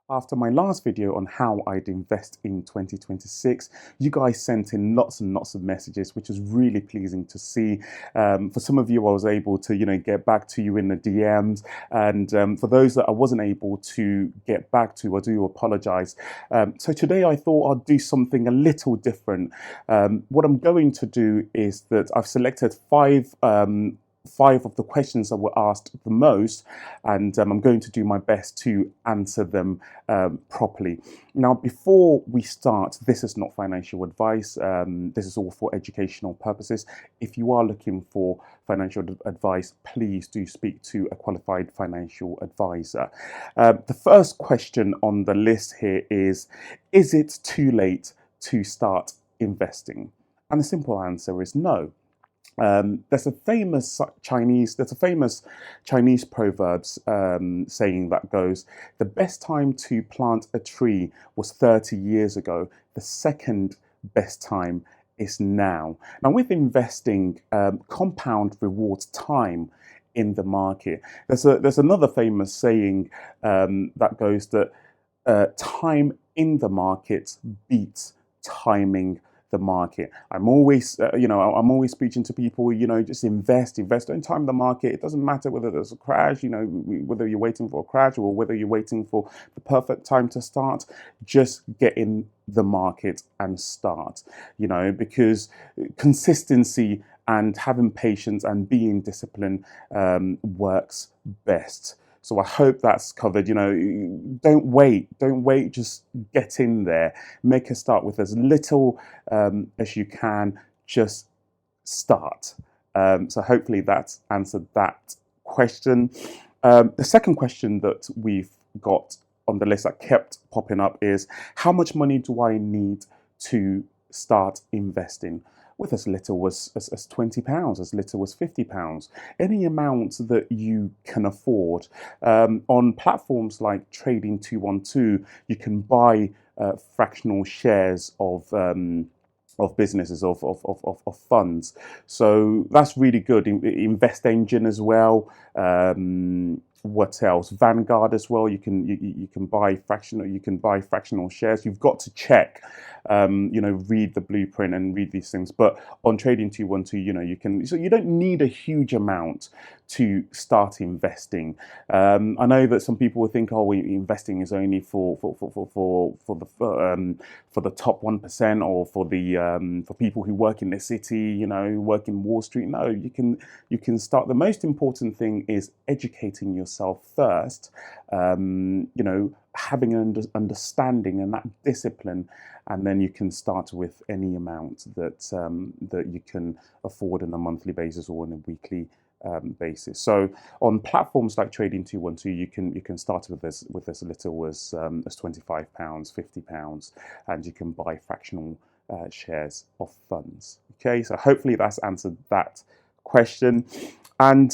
After my last video on how I'd invest in 2026, you guys sent in lots and lots of messages, which was really pleasing to see. For some of you, I was able to, get back to you in the DMs, and for those that I wasn't able to get back to, I do apologize. So today, I thought I'd do something a little different. What I'm going to do is that I've selected five of the questions that were asked the most, and I'm going to do my best to answer them properly. Now, before we start, this is not financial advice. This is all for educational purposes. If you are looking for financial advice, please do speak to a qualified financial advisor. The first question on the list here is it too late to start investing? And the simple answer is no. There's a famous Chinese proverbs saying that goes, the best time to plant a tree was 30 years ago. The second best time is now. Now, with investing, compound rewards time in the market. There's another famous saying that goes that time in the market beats timing the market. I'm always preaching to people, just invest, don't time the market. It doesn't matter whether there's a crash, whether you're waiting for a crash or whether you're waiting for the perfect time to start. Just get in the market and start, because consistency and having patience and being disciplined works best. So I hope that's covered. Don't wait. Just get in there. Make a start with as little as you can. Just start. So hopefully that's answered that question. The second question that we've got on the list that kept popping up is, how much money do I need to start investing? With as little as £20, as little as £50, any amount that you can afford. On platforms like Trading 212, you can buy fractional shares of businesses, of funds. So that's really good. Invest Engine as well. What else? Vanguard as well. You can buy fractional shares. You've got to check, read the blueprint and read these things. But on Trading 212, you can. So you don't need a huge amount to start investing. I know that some people will think, oh, investing is only for the top 1%, or for people who work in the city, work in Wall Street. No, you can start. The most important thing is educating yourself first, having an understanding and that discipline, and then you can start with any amount that you can afford on a monthly basis or on a weekly basis. So on platforms like Trading 212, you can start with as little as £25, £50, and you can buy fractional shares of funds. Okay, so hopefully that's answered that question. And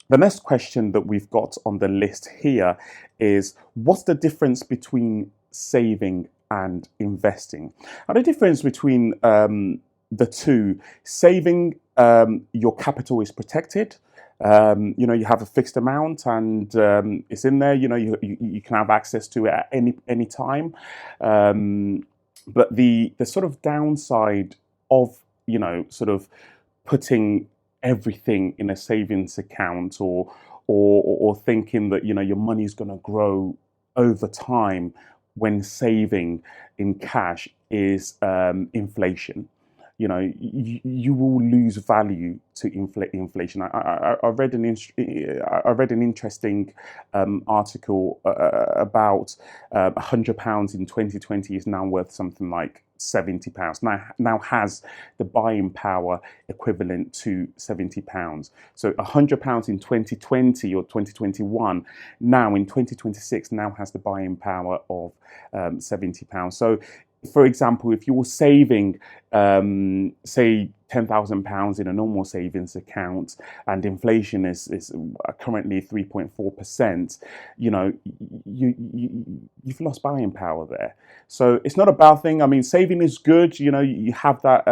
the next question that we've got on the list here is, what's the difference between saving and investing? And the difference between the two: saving, your capital is protected. You have a fixed amount and it's in there. You can have access to it at any time. But the sort of downside of sort of putting everything in a savings account, or thinking that your money is going to grow over time when saving in cash, is inflation. You will lose value to inflation. I read an interesting article about £100 in 2020 is now worth something like £70. Now has the buying power equivalent to £70. So £100 in 2020 or 2021, now in 2026, now has the buying power of £70. So, for example, if you're saving, say, £10,000 in a normal savings account, and inflation is currently 3.4%, you've lost buying power there. So it's not a bad thing. I mean, saving is good. You have that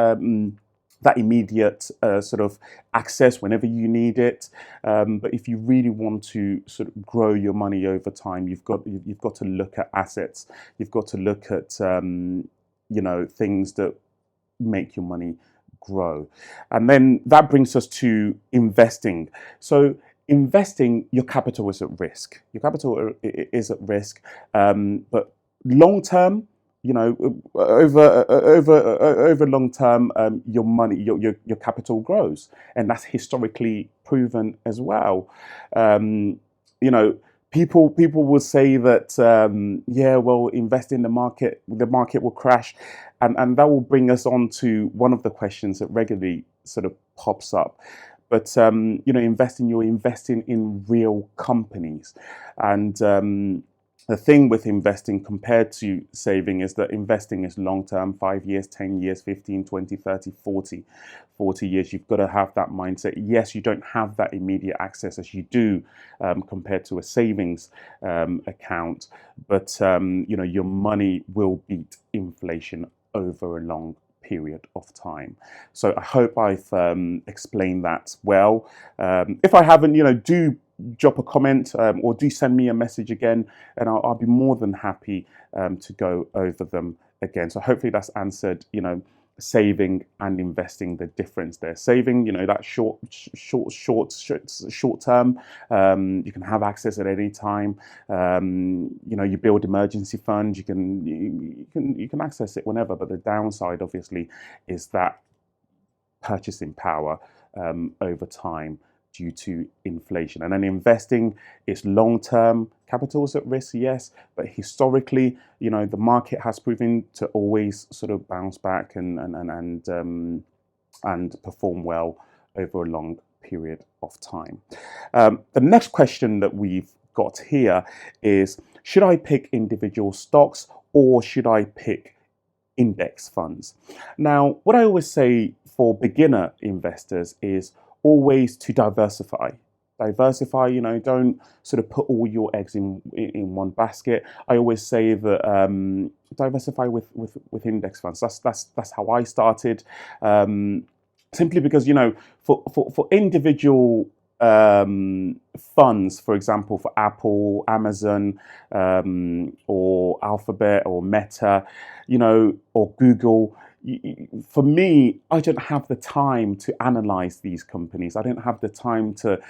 that immediate sort of access whenever you need it. But if you really want to sort of grow your money over time, you've got to look at assets. You've got to look at things that make your money grow. And then that brings us to investing. So investing, your capital is at risk. Your capital is at risk, but long term, over long term, your money, your capital grows, and that's historically proven as well. Um, you know, people will say that yeah, well, invest in the market will crash, and that will bring us on to one of the questions that regularly sort of pops up. But you're investing in real companies, and the thing with investing compared to saving is that investing is long term, 5 years, 10 years, 15, 20, 30, 40 years. You've got to have that mindset. Yes, you don't have that immediate access as you do compared to a savings account, but your money will beat inflation over a long period of time. So I hope I've explained that well. If I haven't, do drop a comment or do send me a message again, and I'll be more than happy to go over them again. So hopefully that's answered, saving and investing, the difference there. Saving, that short term, you can have access at any time. You build emergency funds, you can access it whenever. But the downside, obviously, is that purchasing power over time due to inflation. And then investing is long term. Capital's at risk, yes, but historically, the market has proven to always sort of bounce back and perform well over a long period of time. The next question that we've got here is, should I pick individual stocks or should I pick index funds? Now, what I always say for beginner investors is always to diversify. Don't sort of put all your eggs in one basket. I always say that diversify with index funds. That's how I started. Simply because for individual funds, for example, for Apple, Amazon, or Alphabet, or Meta, or Google. For me, I don't have the time to analyze these companies. I don't have the time to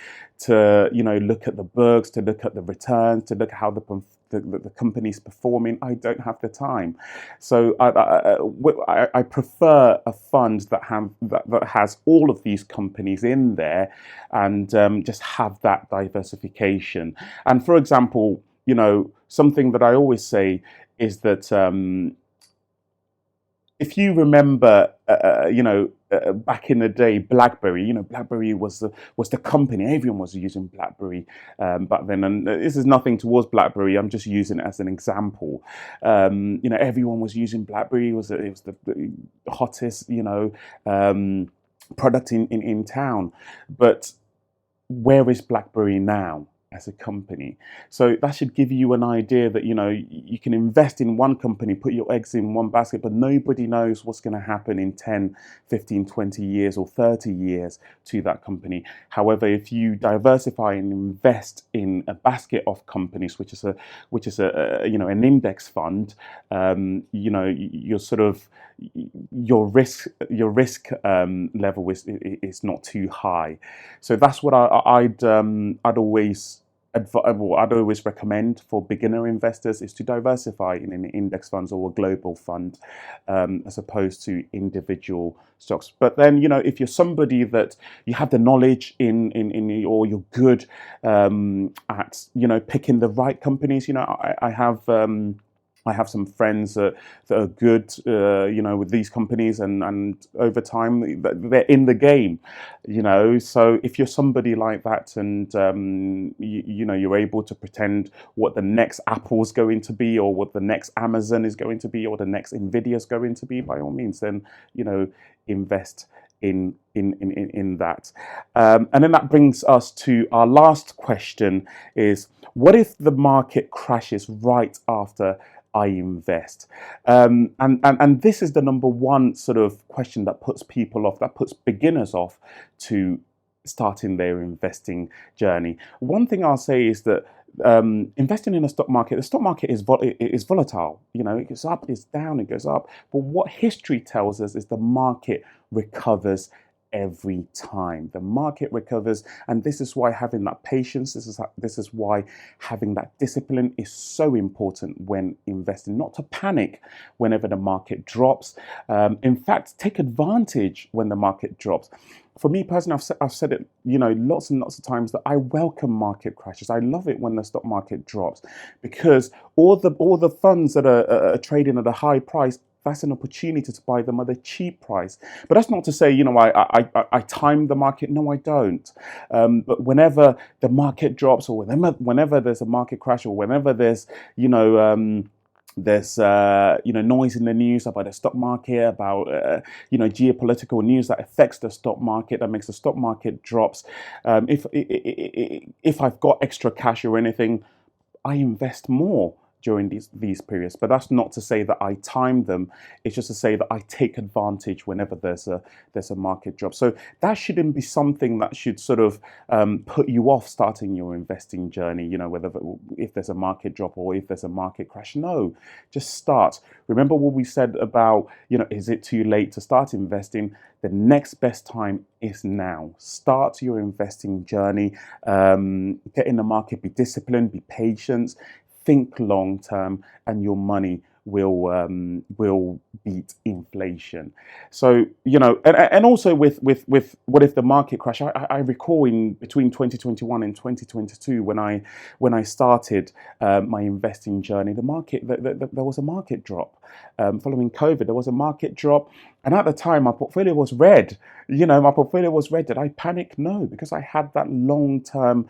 look at the books, to look at the returns, to look at how the company's performing. I don't have the time. So I prefer a fund that has all of these companies in there, and just have that diversification. And for example, something that I always say is that if you remember, back in the day, BlackBerry. BlackBerry was the company. Everyone was using BlackBerry back then, and this is nothing towards BlackBerry. I'm just using it as an example. Everyone was using BlackBerry. It was the hottest, product in town. But where is BlackBerry now as a company? So that should give you an idea that you can invest in one company, put your eggs in one basket, but nobody knows what's going to happen in 10, 15, 20 years or 30 years to that company. However, if you diversify and invest in a basket of companies, which is an index fund, you're sort of, your risk level is not too high. So that's what I'd always recommend for beginner investors, is to diversify in an index funds or a global fund, as opposed to individual stocks. But then, if you're somebody that you have the knowledge or you're good at picking the right companies, I have some friends that are good, with these companies, and over time they're in the game, So if you're somebody like that, and you're able to pretend what the next Apple's going to be, or what the next Amazon is going to be, or the next Nvidia is going to be, by all means, then invest in that. And then that brings us to our last question: is what if the market crashes right after I invest? And this is the number one sort of question that puts people off, that puts beginners off to starting their investing journey. One thing I'll say is that investing in the stock market is volatile. You know, it goes up, it's down, it goes up. But what history tells us is the market recovers every time. The market recovers, and this is why having that patience, this is why having that discipline is so important when investing. Not to panic whenever the market drops. In fact, take advantage when the market drops. For me personally, I've said it, you know, lots and lots of times that I welcome market crashes. I love it when the stock market drops, because all the funds that are trading at a high price, that's an opportunity to buy them at a cheap price. But that's not to say, you know, I time the market. No, I don't. But whenever the market drops, or whenever there's a market crash, or whenever there's, you know, noise in the news about the stock market, about geopolitical news that affects the stock market, that makes the stock market drops. If I've got extra cash or anything, I invest more during these periods. But that's not to say that I time them. It's just to say that I take advantage whenever there's a market drop. So that shouldn't be something that should sort of put you off starting your investing journey. You know, whether if there's a market drop or if there's a market crash. No, just start. Remember what we said about, you know, is it too late to start investing? The next best time is now. Start your investing journey. Get in the market. Be disciplined. Be patient. Think long term, and your money will beat inflation. So, you know, and also with what if the market crash? I recall in between 2021 and 2022 when I started my investing journey, there was a market drop. Following COVID, there was a market drop, and at the time my portfolio was red. You know, my portfolio was red. Did I panic? No, because I had that long term.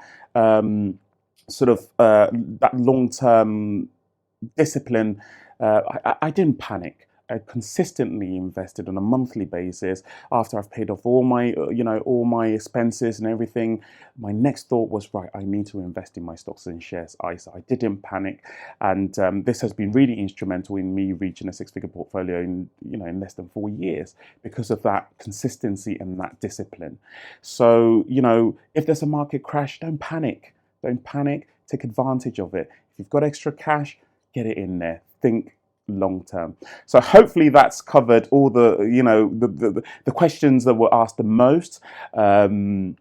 That long-term discipline. I didn't panic. I consistently invested on a monthly basis. After I've paid off all my all my expenses and everything, my next thought was, right, I need to invest in my stocks and shares ISA. I didn't panic, and this has been really instrumental in me reaching a six-figure portfolio in less than 4 years, because of that consistency and that discipline. So, you know, if there's a market crash, don't panic. Don't panic, take advantage of it. If you've got extra cash, get it in there. Think long term. So hopefully that's covered all the, the questions that were asked the most after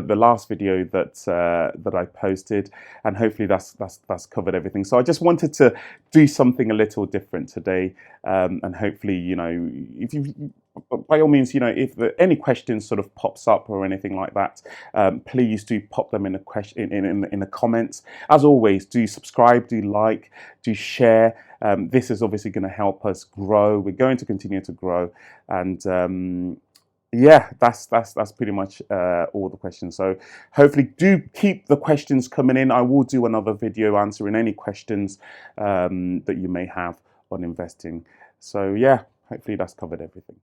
the last video that I posted, and hopefully that's covered everything. So I just wanted to do something a little different today, and hopefully, you know, if you, by all means, you know, if any questions sort of pops up or anything like that, please do pop them in the comments. As always, do subscribe, do like, do share. This is obviously going to help us grow. We're going to continue to grow, and yeah, that's pretty much all the questions. So hopefully do keep the questions coming in. I will do another video answering any questions that you may have on investing. So yeah, hopefully that's covered everything.